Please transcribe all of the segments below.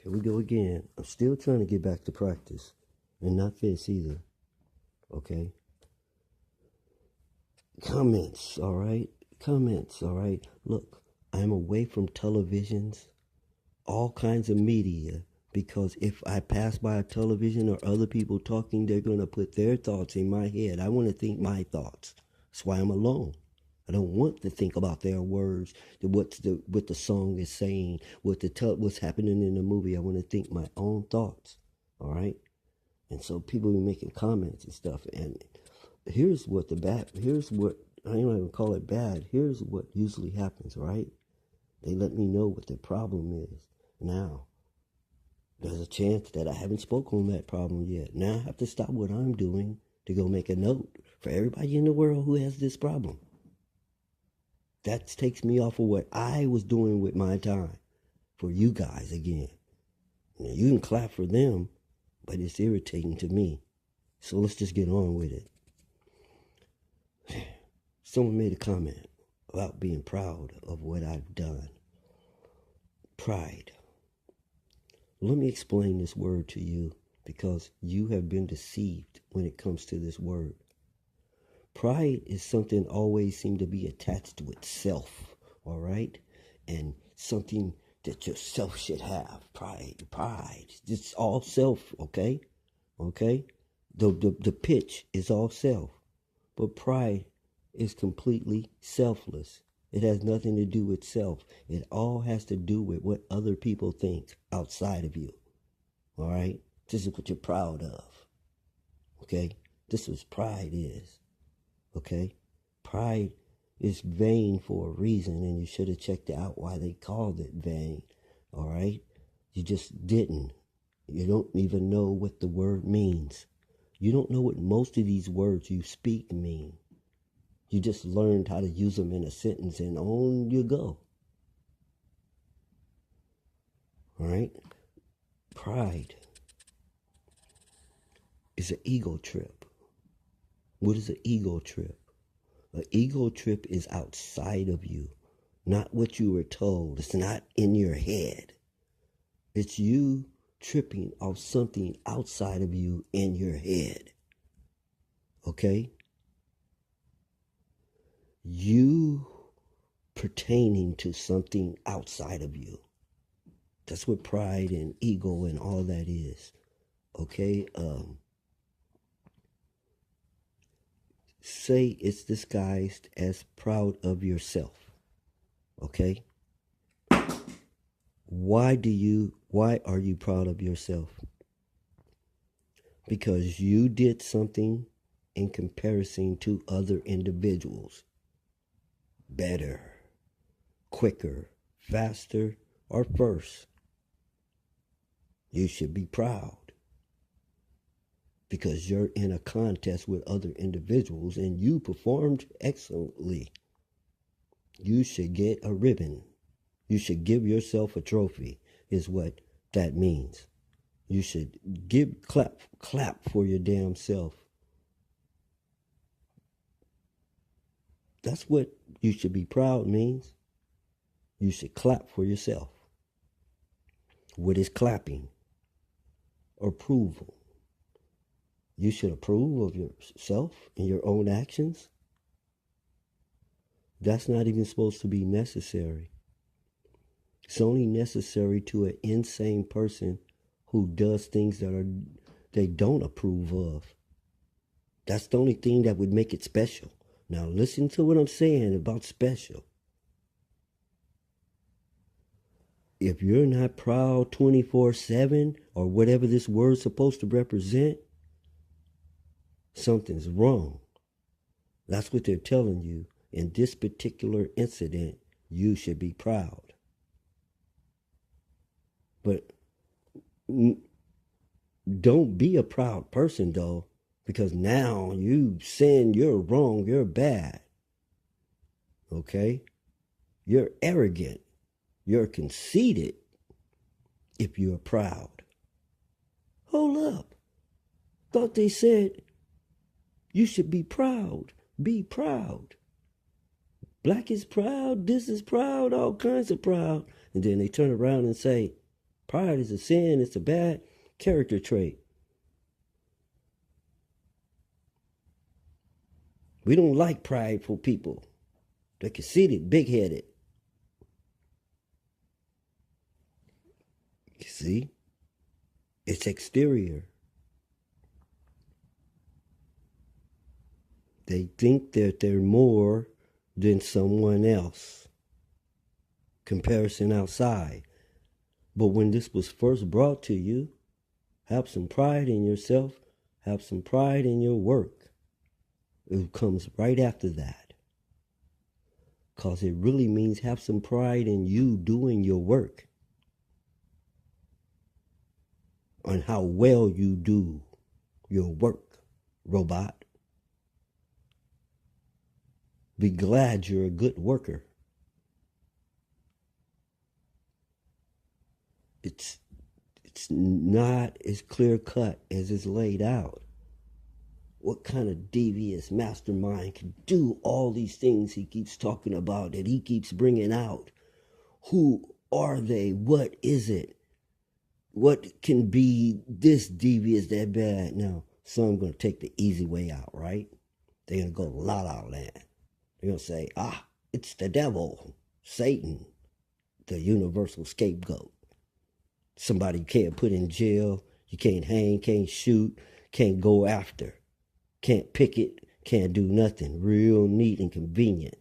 Here we go again. I'm still trying to get back to practice. And not this either. Okay? Comments, all right? Comments, all right? Look, I'm away from televisions, all kinds of media, because if I pass by a television or other people talking, they're going to put their thoughts in my head. I want to think my thoughts. That's why I'm alone. I don't want to think about their words, what the song is saying, what's happening in the movie. I want to think my own thoughts, all right? And so people be making comments and stuff. And here's what I don't even call it bad. Here's what usually happens, right? They let me know what the problem is. Now, there's a chance that I haven't spoken on that problem yet. Now I have to stop what I'm doing to go make a note for everybody in the world who has this problem. That takes me off of what I was doing with my time for you guys again. Now, you can clap for them, but it's irritating to me. So let's just get on with it. Someone made a comment about being proud of what I've done. Pride. Let me explain this word to you because you have been deceived when it comes to this word. Pride is something always seemed to be attached with self, all right? And something that yourself should have. Pride. It's all self, okay? Okay? The pitch is all self. But pride is completely selfless. It has nothing to do with self. It all has to do with what other people think outside of you, all right? This is what you're proud of, okay? This is what pride is. Okay? Pride is vain for a reason, and you should have checked out why they called it vain. All right? You just didn't. You don't even know what the word means. You don't know what most of these words you speak mean. You just learned how to use them in a sentence, and on you go. All right? Pride is an ego trip. What is an ego trip? An ego trip is outside of you, not what you were told. It's not in your head. It's you tripping off something outside of you in your head. Okay? You pertaining to something outside of you. That's what pride and ego and all that is. Okay? Say it's disguised as proud of yourself. Okay? Why are you proud of yourself? Because you did something in comparison to other individuals. Better, quicker, faster, or first. You should be proud. Because you're in a contest with other individuals and you performed excellently. You should get a ribbon. You should give yourself a trophy, is what that means. You should clap for your damn self. That's what you should be proud means. You should clap for yourself. What is clapping? Approval. You should approve of yourself and your own actions. That's not even supposed to be necessary. It's only necessary to an insane person who does things that they don't approve of. That's the only thing that would make it special. Now listen to what I'm saying about special. If you're not proud 24/7 or whatever this word's supposed to represent, something's wrong. That's what they're telling you. In this particular incident, you should be proud. But don't be a proud person, though, because now you sin, you're wrong, you're bad. Okay? You're arrogant. You're conceited if you're proud. Hold up. Thought they said you should be proud. Be proud. Black is proud, this is proud, all kinds of proud. And then they turn around and say, Pride is a sin. It's a bad character trait. We don't like prideful people. They're conceited, big-headed. You see? It's exterior. They think that they're more than someone else. Comparison outside. But when this was first brought to you, have some pride in yourself, have some pride in your work. It comes right after that. Because it really means have some pride in you doing your work. On how well you do your work, robot. Be glad you're a good worker. It's not as clear cut as it's laid out. What kind of devious mastermind can do all these things he keeps talking about, that he keeps bringing out? Who are they? What is it? What can be this devious, that bad? Now, some going to take the easy way out, right? They're going to go la la land. They're going to say, it's the devil, Satan, the universal scapegoat. Somebody you can't put in jail, you can't hang, can't shoot, can't go after, can't picket, can't do nothing. Real neat and convenient.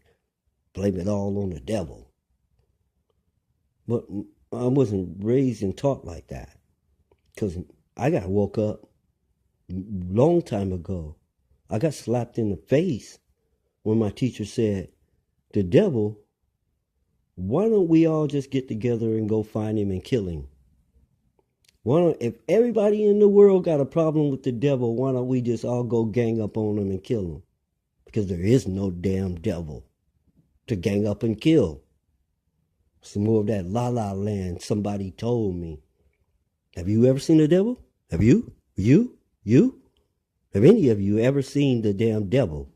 Blame it all on the devil. But I wasn't raised and taught like that. Because I got woke up long time ago. I got slapped in the face when my teacher said, the devil, why don't we all just get together and go find him and kill him? If everybody in the world got a problem with the devil, why don't we just all go gang up on him and kill him? Because there is no damn devil to gang up and kill. Some more of that la la land somebody told me. Have you ever seen the devil? Have you? You? Have any of you ever seen the damn devil?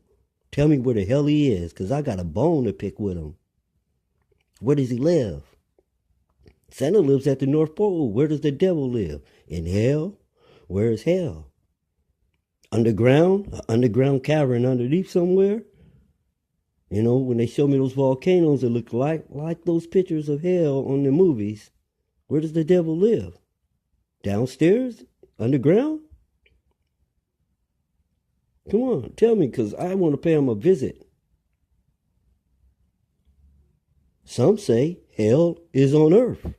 Tell me where the hell he is, because I got a bone to pick with him. Where does he live? Santa lives at the North Pole. Where does the devil live? In hell? Where is hell? Underground? An underground cavern underneath somewhere? You know, when they show me those volcanoes that look like those pictures of hell on the movies, where does the devil live? Downstairs? Underground? Come on, tell me, because I want to pay him a visit. Some say hell is on earth.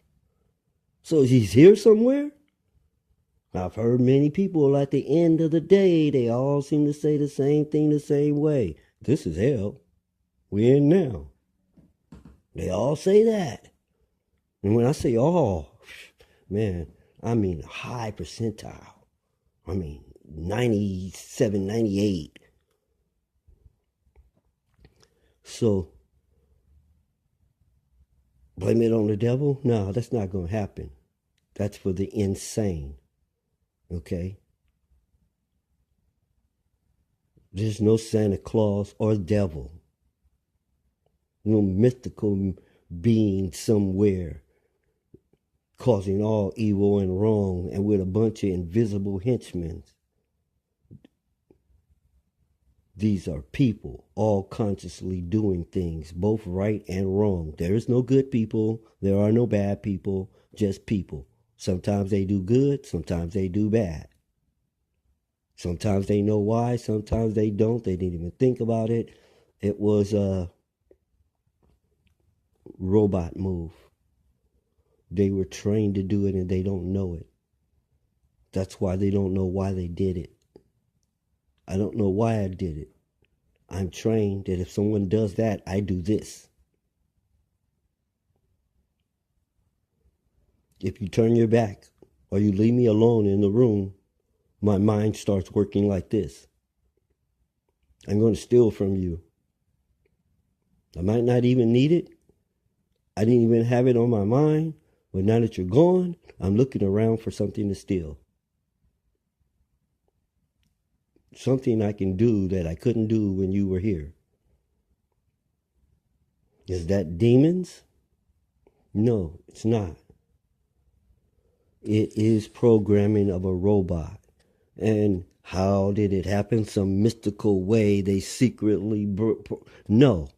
So he's here somewhere? I've heard many people at the end of the day, they all seem to say the same thing the same way. This is hell. We're in now. They all say that. And when I say all, man, I mean high percentile. I mean 97, 98. So, blame it on the devil? No, that's not going to happen. That's for the insane. Okay? There's no Santa Claus or devil. No mystical being somewhere causing all evil and wrong and with a bunch of invisible henchmen. These are people all consciously doing things, both right and wrong. There is no good people. There are no bad people, just people. Sometimes they do good, sometimes they do bad. Sometimes they know why, sometimes they don't. They didn't even think about it. It was a robot move. They were trained to do it and they don't know it. That's why they don't know why they did it. I don't know why I did it. I'm trained that if someone does that, I do this. If you turn your back or you leave me alone in the room, my mind starts working like this. I'm going to steal from you. I might not even need it. I didn't even have it on my mind. But now that you're gone, I'm looking around for something to steal. Something I can do that I couldn't do when you were here. Is that demons? No, it's not. It is programming of a robot. And how did it happen? Some mystical way they secretly... No.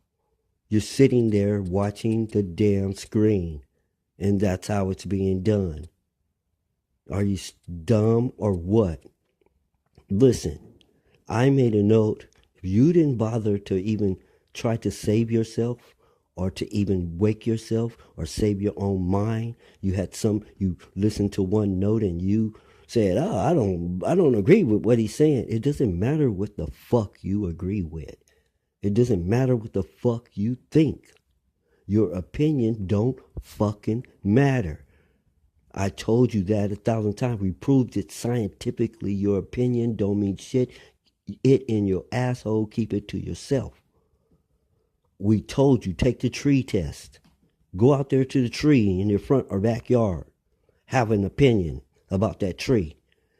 You're sitting there watching the damn screen. And that's how it's being done. Are you dumb or what? Listen, I made a note. If you didn't bother to even try to save yourself or to even wake yourself or save your own mind, you listened to one note and you said, "Oh, I don't agree with what he's saying." It doesn't matter what the fuck you agree with. It doesn't matter what the fuck you think. Your opinion don't fucking matter. I told you that 1,000 times. We proved it scientifically. Your opinion don't mean shit. It in your asshole. Keep it to yourself. We told you, take the tree test. Go out there to the tree in your front or backyard. Have an opinion about that tree.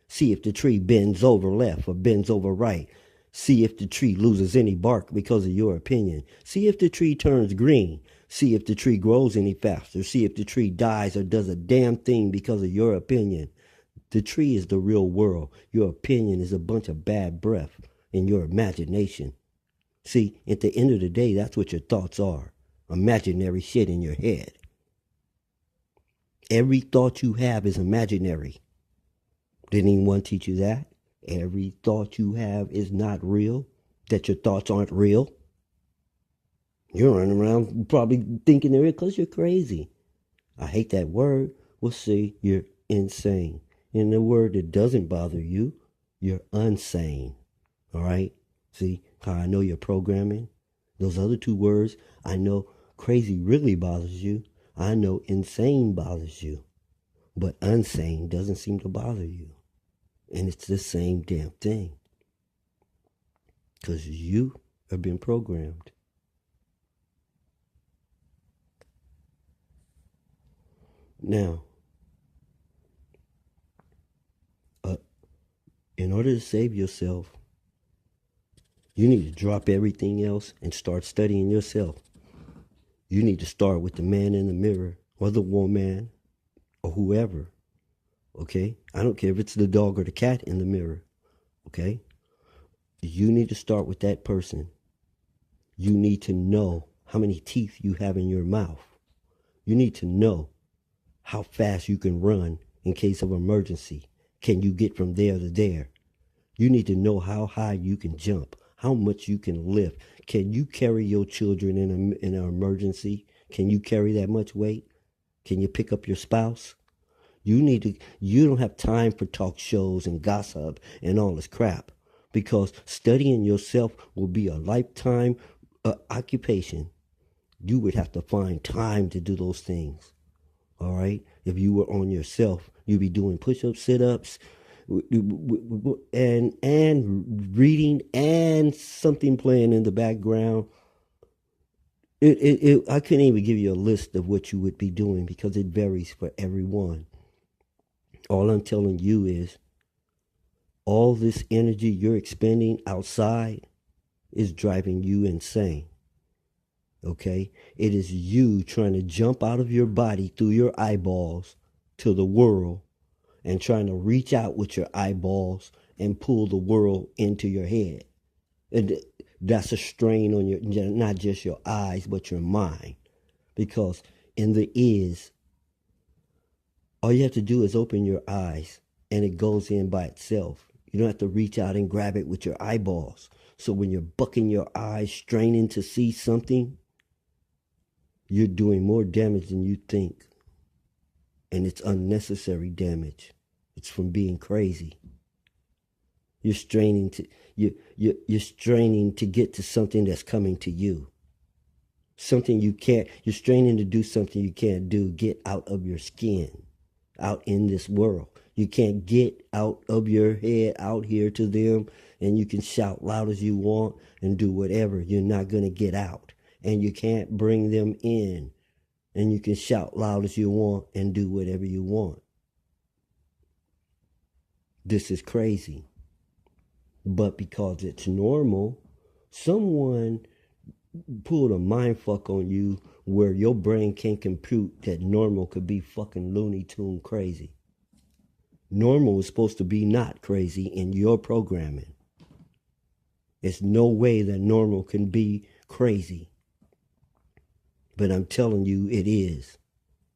See if the tree bends over left or bends over right. See if the tree loses any bark because of your opinion. See if the tree turns green. See if the tree grows any faster. See if the tree dies or does a damn thing because of your opinion. The tree is the real world. Your opinion is a bunch of bad breath in your imagination. See, at the end of the day, that's what your thoughts are. Imaginary shit in your head. Every thought you have is imaginary. Did anyone teach you that? Every thought you have is not real, that your thoughts aren't real. You're running around probably thinking they're real because you're crazy. I hate that word. We'll see, you're insane. And the word that doesn't bother you, you're unsane. All right? See how I know you're programming? Those other two words, I know crazy really bothers you. I know insane bothers you. But unsane doesn't seem to bother you. And it's the same damn thing. Because you have been programmed. Now, in order to save yourself, you need to drop everything else and start studying yourself. You need to start with the man in the mirror or the woman or whoever. Okay? I don't care if it's the dog or the cat in the mirror. Okay? You need to start with that person. You need to know how many teeth you have in your mouth. You need to know how fast you can run in case of emergency. Can you get from there to there? You need to know how high you can jump, how much you can lift. Can you carry your children in an emergency? Can you carry that much weight? Can you pick up your spouse? You don't have time for talk shows and gossip and all this crap, because studying yourself will be a lifetime occupation. You would have to find time to do those things. All right? If you were on yourself, you'd be doing push-ups, sit-ups, and reading and something playing in the background. I couldn't even give you a list of what you would be doing because it varies for everyone. All I'm telling you is all this energy you're expending outside is driving you insane. Okay? It is you trying to jump out of your body through your eyeballs to the world and trying to reach out with your eyeballs and pull the world into your head. And that's a strain on your, not just your eyes, but your mind. Because in the is, all you have to do is open your eyes and it goes in by itself. You don't have to reach out and grab it with your eyeballs. So when you're bucking your eyes, straining to see something, you're doing more damage than you think. And it's unnecessary damage. It's from being crazy. You're straining to you're straining to get to something that's coming to you. Something you can't. You're straining to do something you can't do. Get out of your skin, out in this world. You can't get out of your head out here to them, and you can shout loud as you want and do whatever. You're not gonna get out, and you can't bring them in, and you can shout loud as you want and do whatever you want. This is crazy. But because it's normal, someone pulled a mind fuck on you where your brain can't compute that normal could be fucking Looney Tune crazy. Normal is supposed to be not crazy in your programming. There's no way that normal can be crazy. But I'm telling you, it is.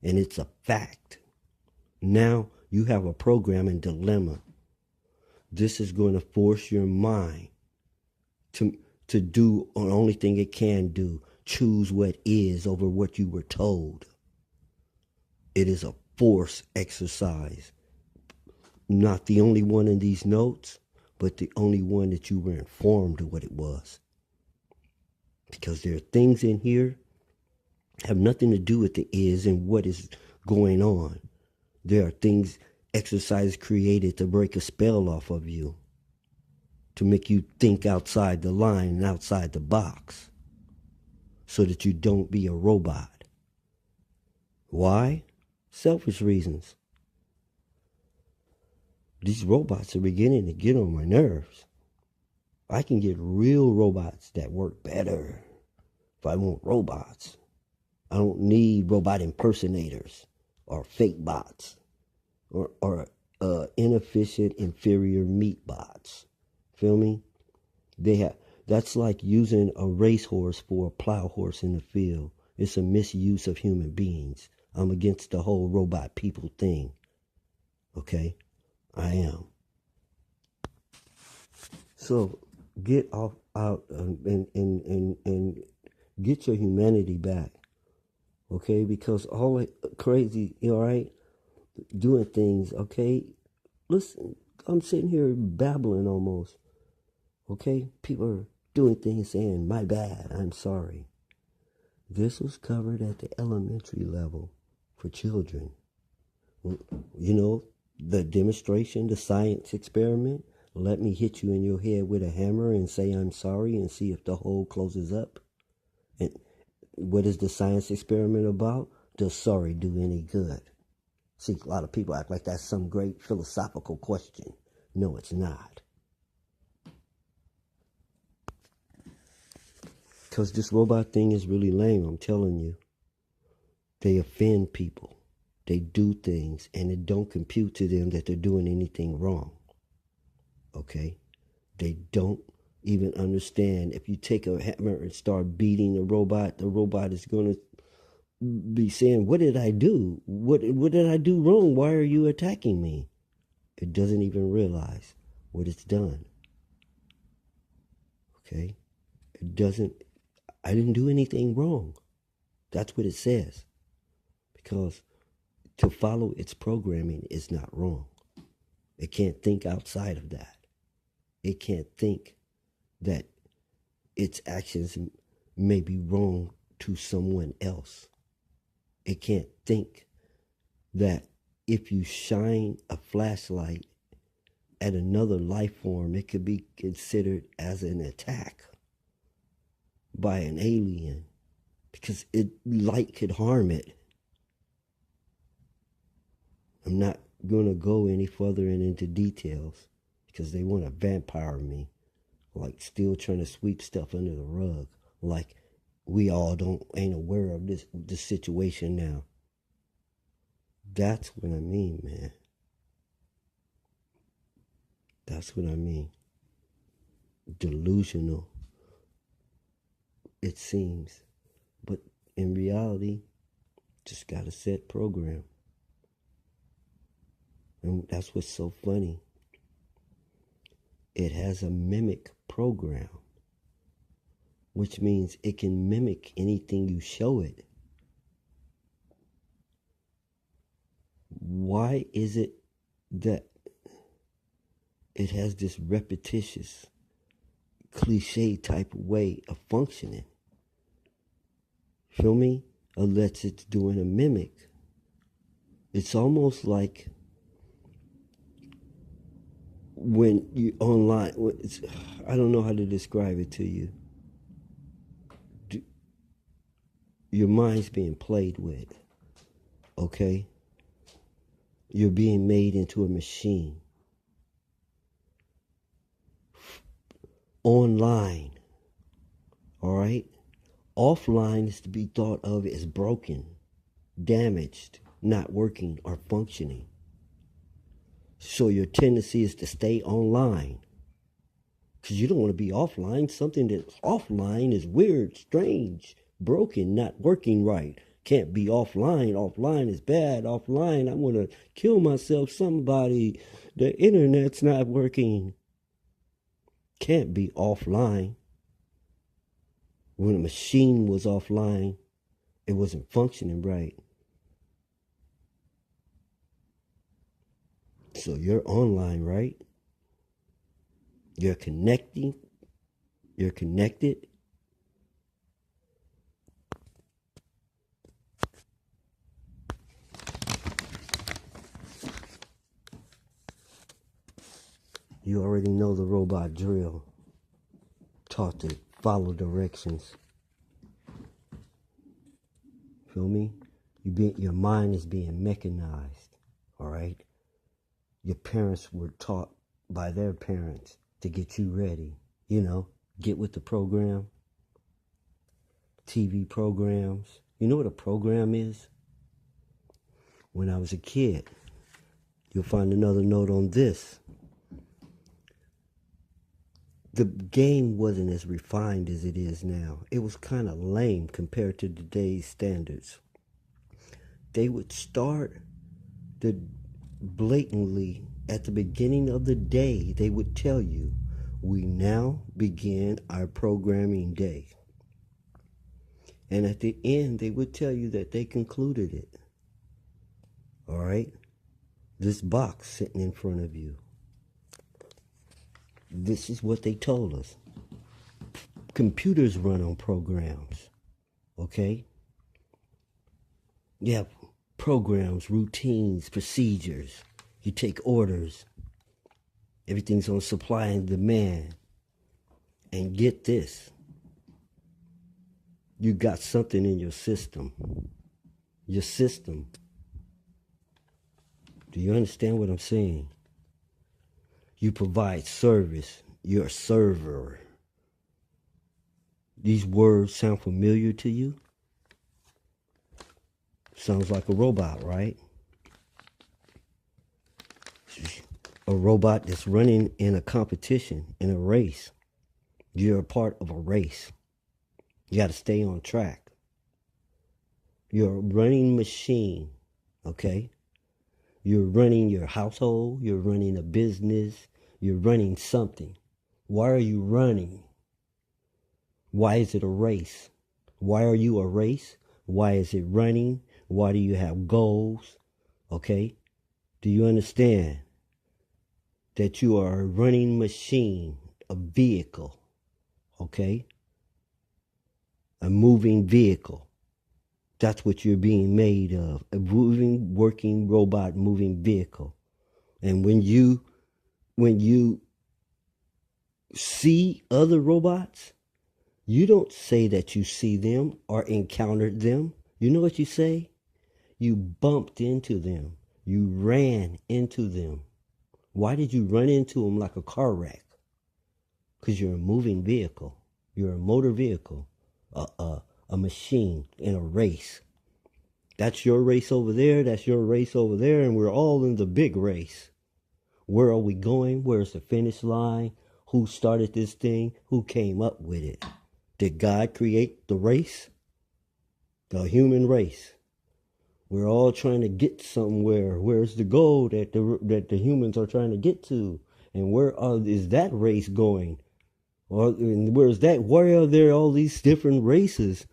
And it's a fact. Now you have a programming dilemma. This is going to force your mind to do the only thing it can do. Choose what is over what you were told. It is a force exercise. Not the only one in these notes, but the only one that you were informed of what it was. Because there are things in here have nothing to do with the is and what is going on. There are things, exercises created to break a spell off of you, to make you think outside the line and outside the box, so that you don't be a robot. Why? Selfish reasons. These robots are beginning to get on my nerves. I can get real robots that work better if I want robots. I don't need robot impersonators or fake bots or inefficient, inferior meat bots. Feel me? That's like using a racehorse for a plow horse in the field. It's a misuse of human beings. I'm against the whole robot people thing. Okay? I am. So get out and get your humanity back. Okay? Because all that crazy, all right, doing things, okay? Listen, I'm sitting here babbling almost. Okay? People are doing things saying, my bad, I'm sorry. This was covered at the elementary level for children. You know, the demonstration, the science experiment, let me hit you in your head with a hammer and say I'm sorry and see if the hole closes up. And what is the science experiment about? Does sorry do any good? See, a lot of people act like that's some great philosophical question. No, it's not. Because this robot thing is really lame, I'm telling you. They offend people. They do things, and it don't compute to them that they're doing anything wrong. Okay? They don't even understand. If you take a hammer and start beating the robot is going to be saying, what did I do? What did I do wrong? Why are you attacking me? It doesn't even realize what it's done. Okay? I didn't do anything wrong. That's what it says. Because to follow its programming is not wrong. It can't think outside of that. It can't think that its actions may be wrong to someone else. It can't think that if you shine a flashlight at another life form, it could be considered as an attack by an alien, because light could harm it. I'm not going to go any further into details because they want to vampire me, like still trying to sweep stuff under the rug, like we all ain't aware of this situation now. That's what I mean, man. That's what I mean. Delusional, it seems. But in reality, just got a set program. And that's what's so funny. It has a mimic program, which means it can mimic anything you show it. Why is it that it has this repetitious, cliche type of way of functioning? Feel me? Unless it's doing a mimic. It's almost like when you online, I don't know how to describe it to you. Your mind's being played with, okay? You're being made into a machine. Online, all right? Offline is to be thought of as broken, damaged, not working or functioning. So your tendency is to stay online. Because you don't want to be offline. Something that's offline is weird, strange, broken, not working right. Can't be offline. Offline is bad. Offline, I want to kill myself. Somebody, the internet's not working. Can't be offline. When a machine was offline, it wasn't functioning right. So you're online, right? You're connecting. You're connected. You already know the robot drill. Taught to follow directions. Feel me? Your mind is being mechanized. All right? Your parents were taught by their parents to get you ready. You know, get with the program. TV programs. You know what a program is? When I was a kid, you'll find another note on this. The game wasn't as refined as it is now. It was kind of lame compared to today's standards. They would start the blatantly at the beginning of the day. They would tell you, we now begin our programming day. And at the end, they would tell you that they concluded it. All right? This box sitting in front of you. This is what they told us. Computers run on programs. Okay? You have programs, routines, procedures. You take orders. Everything's on supply and demand. And get this. You got something in your system. Your system. Do you understand what I'm saying? You provide service. You're a server. These words sound familiar to you? Sounds like a robot, right? A robot that's running in a competition, in a race. You're a part of a race. You got to stay on track. You're a running machine, okay? You're running your household. You're running a business. You're running something. Why are you running? Why is it a race? Why are you a race? Why is it running? Why do you have goals? Okay? Do you understand that you are a running machine, a vehicle? Okay? A moving vehicle. That's what you're being made of. A moving, working robot, moving vehicle. And when you see other robots, you don't say that you see them or encountered them. You know what you say? You bumped into them. You ran into them. Why did you run into them like a car wreck? Because you're a moving vehicle. You're a motor vehicle. A machine in a race. That's your race over there. That's your race over there. And we're all in the big race. Where are we going? Where's the finish line? Who started this thing? Who came up with it? Did God create the race? The human race. We're all trying to get somewhere. Where's the goal that the humans are trying to get to? And where is that race going? Or where's that? Why are there all these different races?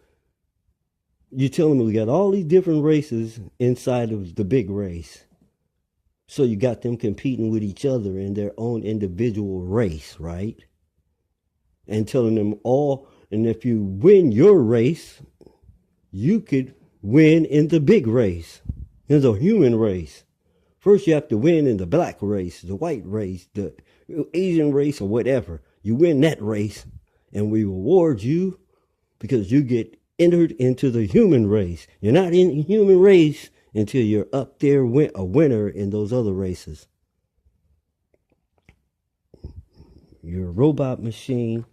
You're telling me we got all these different races inside of the big race. So you got them competing with each other in their own individual race, right? And telling them all, and if you win your race, you could win in the big race, in the human race. First you have to win in the black race, the white race, the Asian race, or whatever. You win that race, and we reward you because you get entered into the human race. You're not in the human race until you're up there a winner in those other races. You're a robot machine,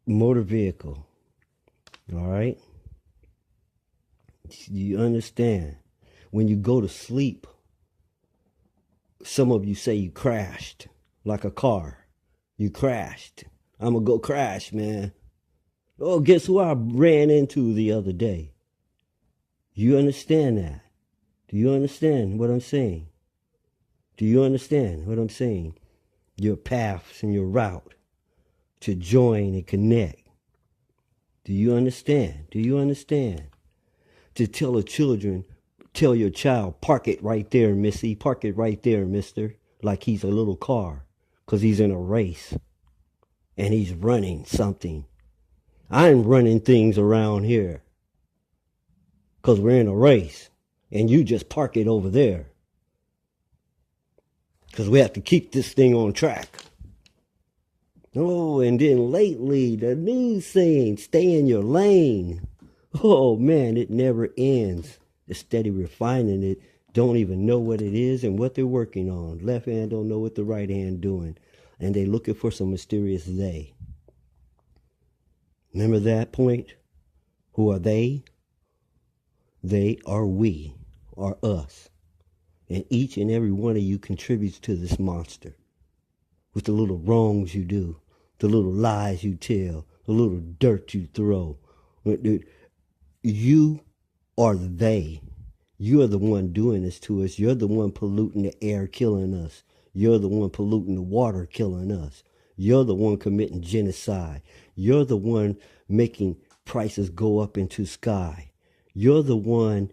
motor vehicle. All right? You understand? When you go to sleep, Some of you say you crashed like a car. You crashed. I'm going to go crash, man. Oh, guess who I ran into the other day? You understand that? Do you understand what I'm saying? Do you understand what I'm saying? Your paths and your route to join and connect. Do you understand? Do you understand? To tell your child, park it right there, Missy. Park it right there, mister. Like he's a little car. Because he's in a race. And he's running something. I'm running things around here. Because we're in a race. And you just park it over there. Because we have to keep this thing on track. Oh, and then lately, the news saying, stay in your lane. Oh, man, it never ends. They're steady refining it. Don't even know what it is and what they're working on. Left hand don't know what the right hand doing. And they looking for some mysterious they. Remember that point? Who are they? They are we, are us. And each and every one of you contributes to this monster. With the little wrongs you do, the little lies you tell, the little dirt you throw. You are they. You are the one doing this to us. You're the one polluting the air, killing us. You're the one polluting the water, killing us. You're the one committing genocide. You're the one making prices go up into sky. You're the one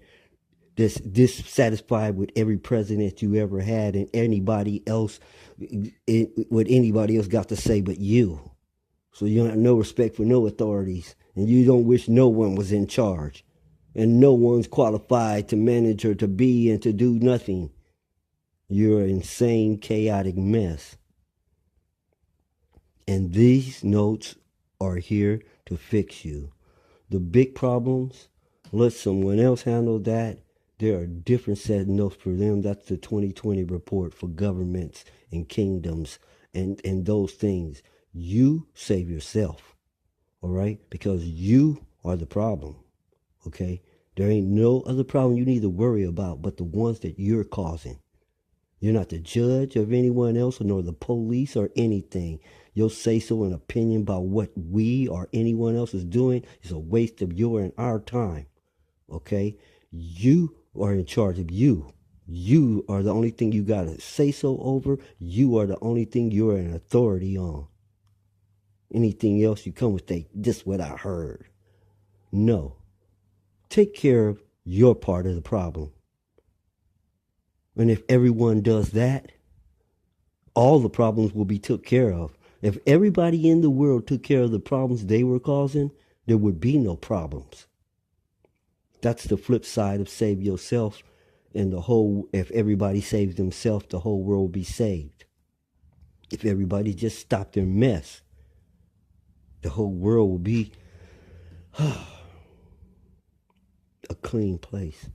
that's dissatisfied with every president you ever had and anybody else, what anybody else got to say but you. So you have no respect for no authorities, and you don't wish no one was in charge, and no one's qualified to manage or to be and to do nothing. You're an insane, chaotic mess. And these notes are here to fix you. The big problems, let someone else handle that. There are different set of notes for them. That's the 2020 report for governments and kingdoms and those things. You save yourself, all right? Because you are the problem, okay? There ain't no other problem you need to worry about but the ones that you're causing. You're not the judge of anyone else nor the police or anything. Your say-so and opinion about what we or anyone else is doing is a waste of your and our time, okay? You are in charge of you. You are the only thing you got to say so over. You are the only thing you're an authority on. Anything else you come with, this what I heard. No. Take care of your part of the problem. And if everyone does that, all the problems will be took care of. If everybody in the world took care of the problems they were causing, there would be no problems. That's the flip side of save yourself, and if everybody saves themselves, the whole world will be saved. If everybody just stopped their mess, the whole world will be a clean place.